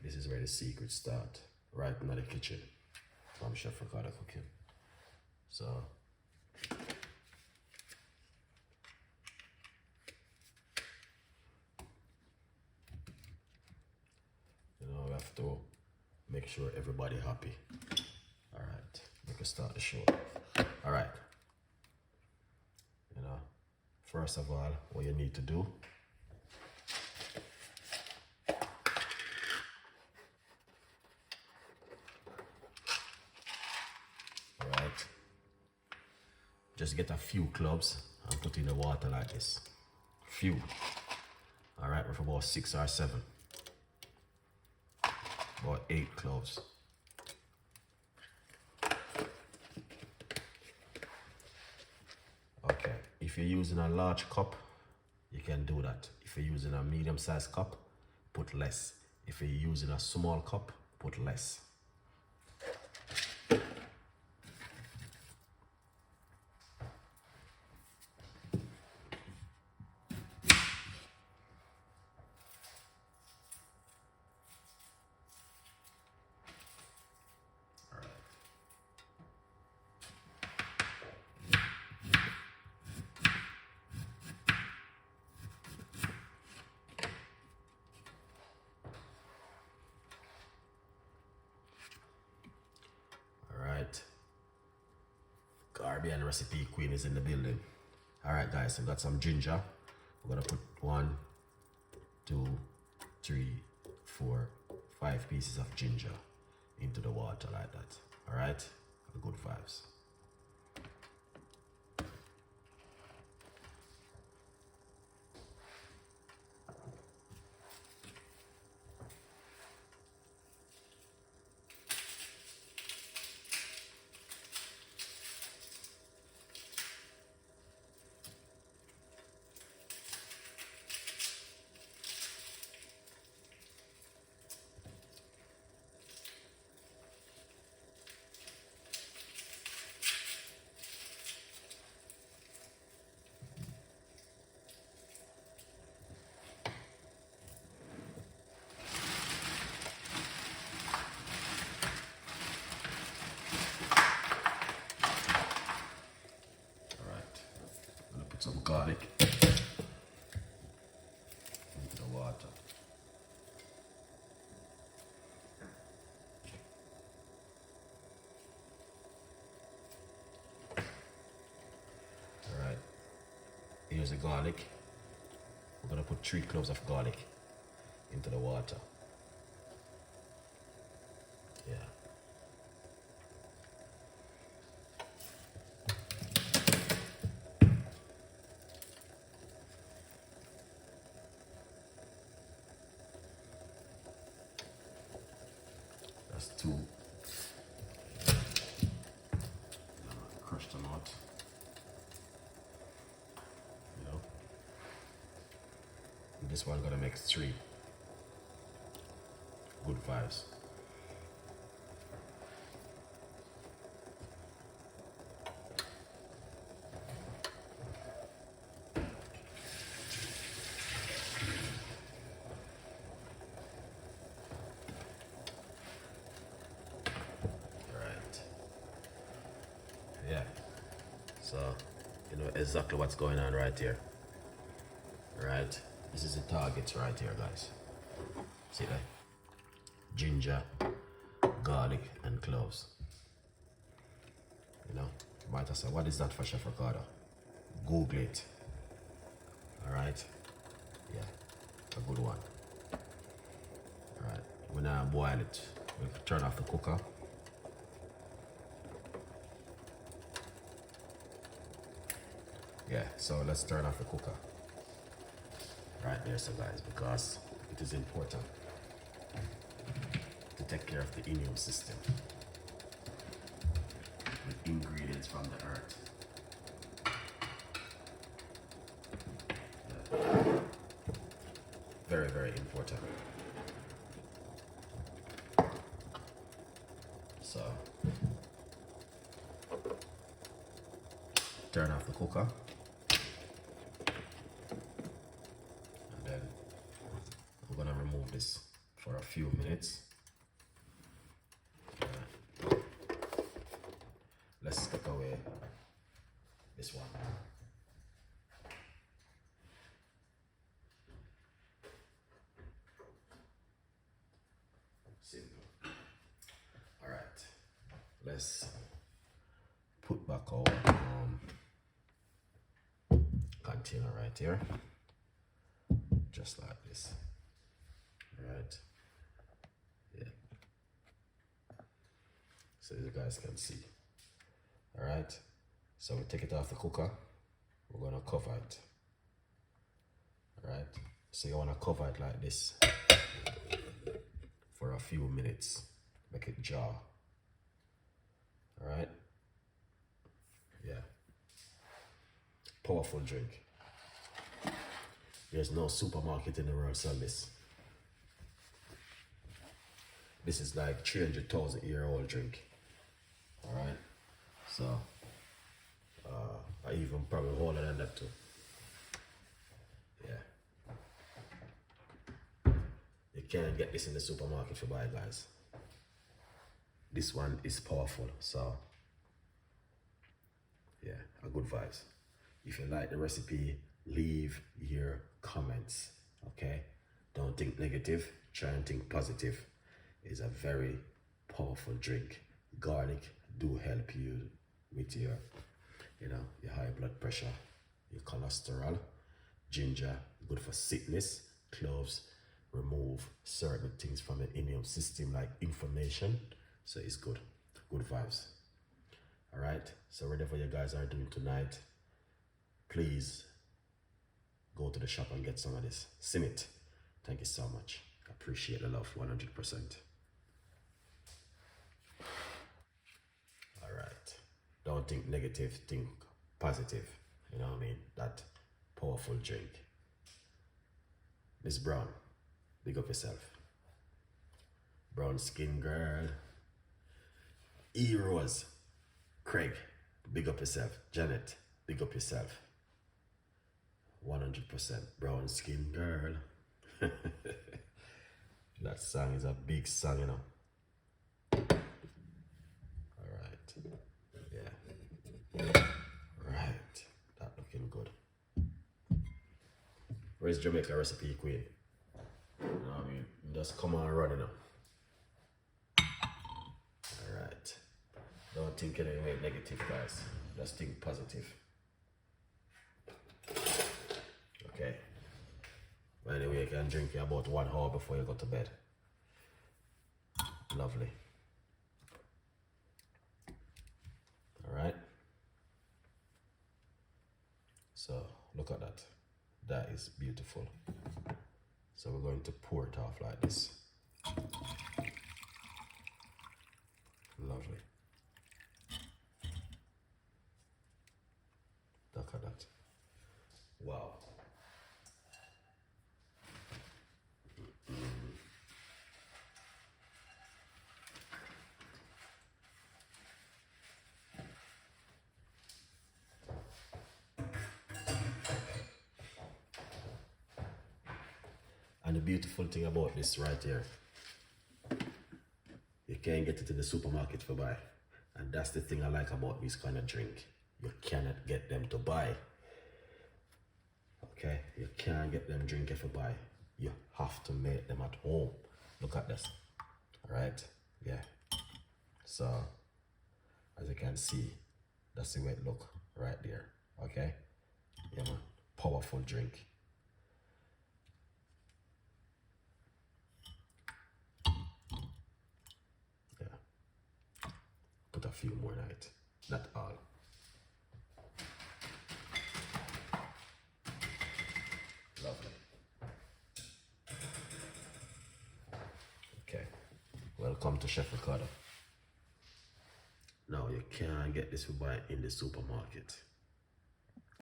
This is where the secrets start, right in the kitchen from Chef Ricardo Cooking. So, you know, we have to make sure everybody happy. All right, we can start the show. All right, you know, first of all, what you need to do, all right, just get a few cloves and put in the water like this. Few. All right, with about 6 or 7. About 8 cloves. Okay, if you're using a large cup, you can do that. If you're using a medium-sized cup, put less. If you're using a small cup, put less. Caribbean recipe queen is in the building. All right, guys, so we got some ginger. We're gonna put 1, 2, 3, 4, 5 pieces of ginger into the water like that. All right, good vibes. Some garlic into the water. All right, here's the garlic. We're gonna put 3 cloves of garlic into the water. Yeah. That's 2. Crush them out. You know. And this one gonna make 3. Good vibes. Yeah, so you know exactly what's going on right here. Right, this is the targets right here, guys. See that? Ginger, garlic, and cloves. You know, you might have said, what is that for Chef Ricardo? Google it. Alright? Yeah, a good one. Alright, we now boil it. We'll turn off the cooker. Yeah, so let's turn off the cooker. Right there, so guys, because it is important to take care of the immune system with ingredients from the earth. Yeah. Very, very important. So, turn off the cooker. We're gonna remove this for a few minutes. Let's take away this one. Simple. All right. Let's put back our container right here, just like this. All right. Yeah. So you guys can see. All right. So we take it off the cooker. We're gonna cover it. All right. So you wanna cover it like this for a few minutes. Make it jar. All right. Yeah. Powerful drink. There's no supermarket in the world selling this. This is like 300,000-year-old drink. All right. So, I even probably older than that too. Yeah. You can't get this in the supermarket for buy, guys. This one is powerful. So, yeah, a good vibes. If you like the recipe, leave your comments, okay? Don't think negative, try and think positive. It's a very powerful drink. Garlic do help you with your, your high blood pressure, your cholesterol. Ginger, good for sickness. Cloves, remove certain things from the immune system like inflammation. So it's good, good vibes. All right, so whatever you guys are doing tonight, please go to the shop and get some of this. Sim it. Thank you so much. Appreciate the love 100%. All right. Don't think negative, think positive. You know what I mean? That powerful drink. Miss Brown, big up yourself. Brown skin girl. E-Rose, Craig, big up yourself. Janet, big up yourself. 100% brown skin girl. That song is a big song, you know. All right. Yeah. Right. That looking good. Where's Jamaica recipe queen? You know what I mean? Just come on running up. All right. Don't think anything negative, guys. Just think positive. Okay. Well, anyway, you can drink about 1 hour before you go to bed. Lovely. All right. So look at that. That is beautiful. So we're going to pour it off like this. Lovely. Look at that. Wow. And the beautiful thing about this right here, you can't get it in the supermarket for buy. And that's the thing I like about this kind of drink. You cannot get them to buy. Okay? You can't get them drink for buy. You have to make them at home. Look at this. Alright? Yeah. So, as you can see, that's the way it look right there. Okay? Yeah, man. Powerful drink. Put a few more in it. Not all. Lovely. Okay. Welcome to Chef Ricardo. Now you can't get this for buy in the supermarket.